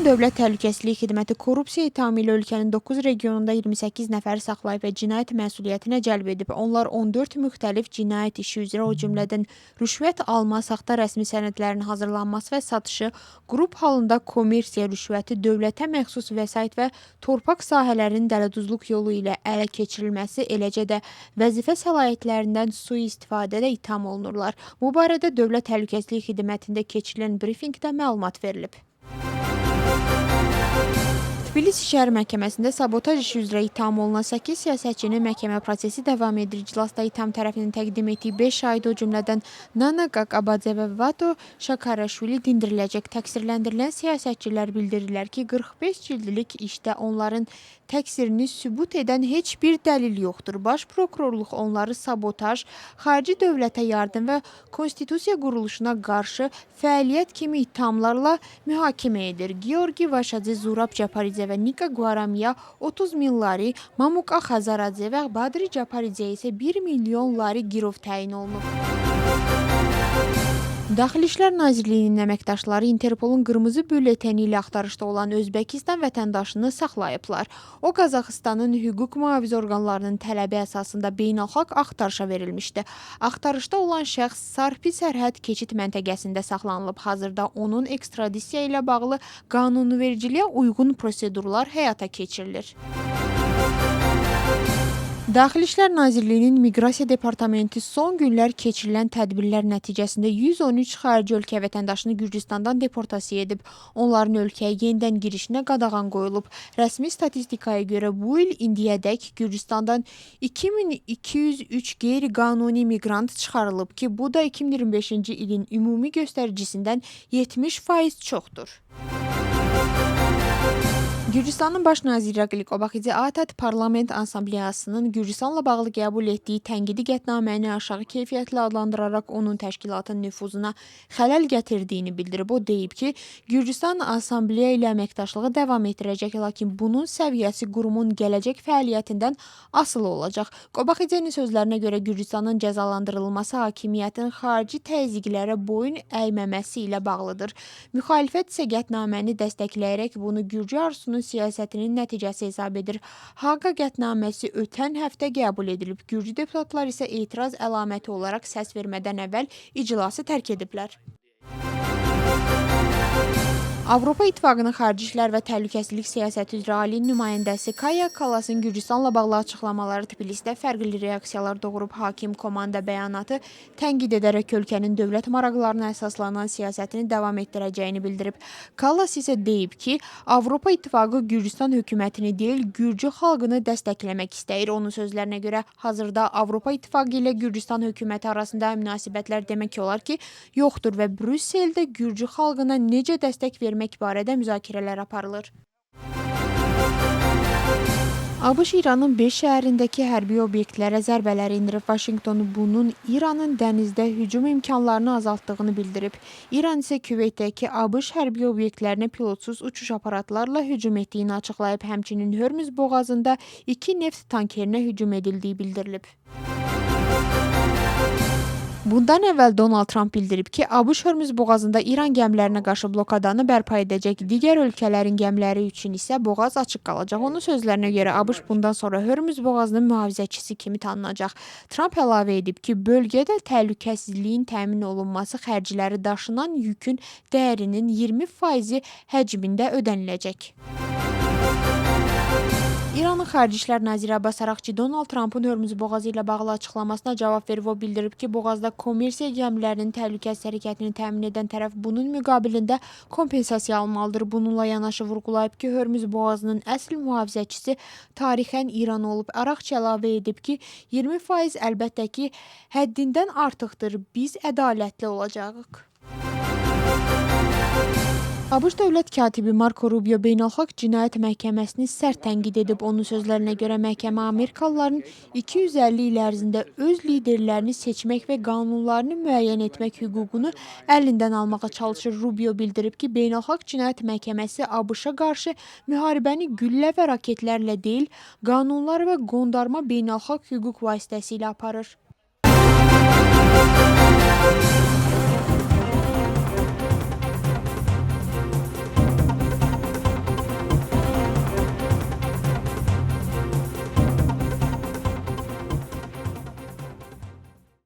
Dövlət Təhlükəsizlik Xidməti korrupsiya ithamı ilə ölkənin 9 regionunda 28 nəfəri saxlayıb və cinayət məsuliyyətinə cəlb edib. Onlar 14 müxtəlif cinayət işi üzrə, o cümlədən rüşvət alma, saxta rəsmi sənədlərin hazırlanması və satışı, qrup halında kommersiya rüşvəti, dövlətə məxsus vəsait və torpaq sahələrinin dələduzluq yolu ilə ələ keçirilməsi, eləcə də vəzifə səlahiyyətlərindən sui-istifadə də itham olunurlar. Bu barədə Dövlət Təhlükəsizlik Xidmətində keçirilən brifinqdə məlumat verilib. Tbilisi Şəhər Məhkəməsində sabotaj işi üzrə itham olunan 8 siyasətçinin məhkəmə prosesi davam edir. İclasda itham tərəfinin təqdim etdiyi 5 şahid, o cümlədən Nana Qaqabadze və Vato Şakaraşvili dindiriləcək. Təqsirləndirilən siyasətçilər bildirirlər ki, 45 cildlik işdə onların təqsirini sübut edən heç bir dəlil yoxdur. Baş prokurorluq onları sabotaj, xarici dövlətə yardım və konstitusiya quruluşuna qarşı fəaliyyət kimi ithamlarla mühakimə edir. Georgi Vaşadze, Zurab Japaridze və Nika Guaramiya 30 min lari, Mamuka Xazaradze və Badri Japaridze isə 1 milyon lari girov təyin olunub. Daxili İşlər Nazirliyinin əməkdaşları Interpolun qırmızı bülleteni ilə axtarışda olan Özbəkistan vətəndaşını saxlayıblar. O, Qazaxıstanın hüquq mühafizə orqanlarının tələbi əsasında beynəlxalq axtarışa verilmişdi. Axtarışda olan şəxs Sarpi sərhəd keçid məntəqəsində saxlanılıb. Hazırda onun ekstradisiya ilə bağlı qanunvericiliyə uyğun prosedurlar həyata keçirilir. Daxili İşlər Nazirliyinin Miqrasiya Departamenti son günlər keçirilən tədbirlər nəticəsində 113 xarici ölkə vətəndaşını Gürcüstandan deportasiya edib. Onların ölkəyə yenidən girişinə qadağan qoyulub. Rəsmi statistikaya görə bu il indiyədək Gürcüstandan 2203 qeyri-qanuni miqrant çıxarılıb ki, bu da 2025-ci ilin ümumi göstəricisindən 70% çoxdur. Gürcüstanın baş naziri Irakli Qobaxidze ATƏT Parlament Assambleyasının Gürcüstanla bağlı qəbul etdiyi tənqidi qətnaməni aşağı keyfiyyətli adlandıraraq onun təşkilatın nüfuzuna xələl gətirdiyini bildirib. O deyib ki, Gürcüstan Assambleya ilə əməkdaşlığı davam etdirəcək, lakin bunun səviyyəsi qurumun gələcək fəaliyyətindən asılı olacaq. Qobaxidzenin sözlərinə görə Gürcüstanın cəzalandırılması hakimiyyətin xarici təzyiqlərə boyun əyməməsi ilə bağlıdır. Müxalifət isə qətnaməni dəstəkləyərək bunu Gürcü arzusunun siyasətinin nəticəsi hesab edir. Haqa qətnaməsi ötən həftə qəbul edilib. Gürcü deputatlar isə etiraz əlaməti olaraq səs vermədən əvvəl iclası tərk ediblər. Avropa İttifaqının Xarici İşlər və Təhlükəsizlik Siyasəti üzrə Ali nümayəndəsi Kaya Kallasın Gürcüstanla bağlı açıqlamaları Tbilisdə fərqli reaksiyalar doğurub. Hakim komanda bəyanatı tənqid edərək ölkənin dövlət maraqlarına əsaslanan siyasətini davam etdirəcəyini bildirib. Kallas isə deyib ki, Avropa İttifaqı Gürcüstan hökumətini deyil, Gürcü xalqını dəstəkləmək istəyir. Onun sözlərinə görə hazırda Avropa İttifaqı ilə Gürcüstan hökuməti arasında münasibətlər demək olar ki, yoxdur və Brüsseldə Gürcü xalqına necə dəstək vermək barədə müzakirələr aparılır. ABŞ İranın 5 şəhərindəki hərbi obyektlərə zərbələr endirib. Vaşinqton bunun İranın dənizdə hücum imkanlarını azaltdığını bildirib. İran isə Küveytdəki ABŞ hərbi obyektlərinə pilotsuz uçuş aparatlarla hücum etdiyini açıqlayıb. Həmçinin Hörmüz boğazında 2 neft tankerinə hücum edildiyi bildirilib. Bundan əvvəl Donald Trump bildirib ki, ABŞ Hörmüz boğazında İran gəmilərinə qarşı blokadanı bərpa edəcək. Digər ölkələrin gəmiləri üçün isə boğaz açıq qalacaq. Onun sözlərinə görə ABŞ bundan sonra Hörmüz boğazının mühafizəçisi kimi tanınacaq. Trump əlavə edib ki, bölgədə təhlükəsizliyin təmin olunması xərcləri daşınan yükün dəyərinin 20% həcmində ödəniləcək. İranın Xarici İşlər Naziri Abbas Araqçı Donald Trumpın Hörmüz boğazı ilə bağlı açıqlamasına cavab verib. O bildirib ki, boğazda kommersiya gəmilərinin təhlükəsiz hərəkətini təmin edən tərəf bunun müqabilində kompensasiya almalıdır. Bununla yanaşı vurğulayıb ki, Hörmüz boğazının əsl mühafizəçisi tarixən İran olub. Araqçı əlavə edib ki, 20% əlbəttə ki, həddindən artıqdır. Biz ədalətli olacağıq. ABŞ dövlət katibi Marco Rubio Beynəlxalq Cinayət Məhkəməsini sərt tənqid edib. Onun sözlərinə görə məhkəmə Amerikalıların 250 il ərzində öz liderlərini seçmək və qanunlarını müəyyən etmək hüququnu əlindən almağa çalışır. Rubio bildirib ki, Beynəlxalq Cinayət Məhkəməsi ABŞ-a qarşı müharibəni güllə və raketlərlə deyil, qanunlar və qondarma beynəlxalq hüquq vasitəsilə aparır.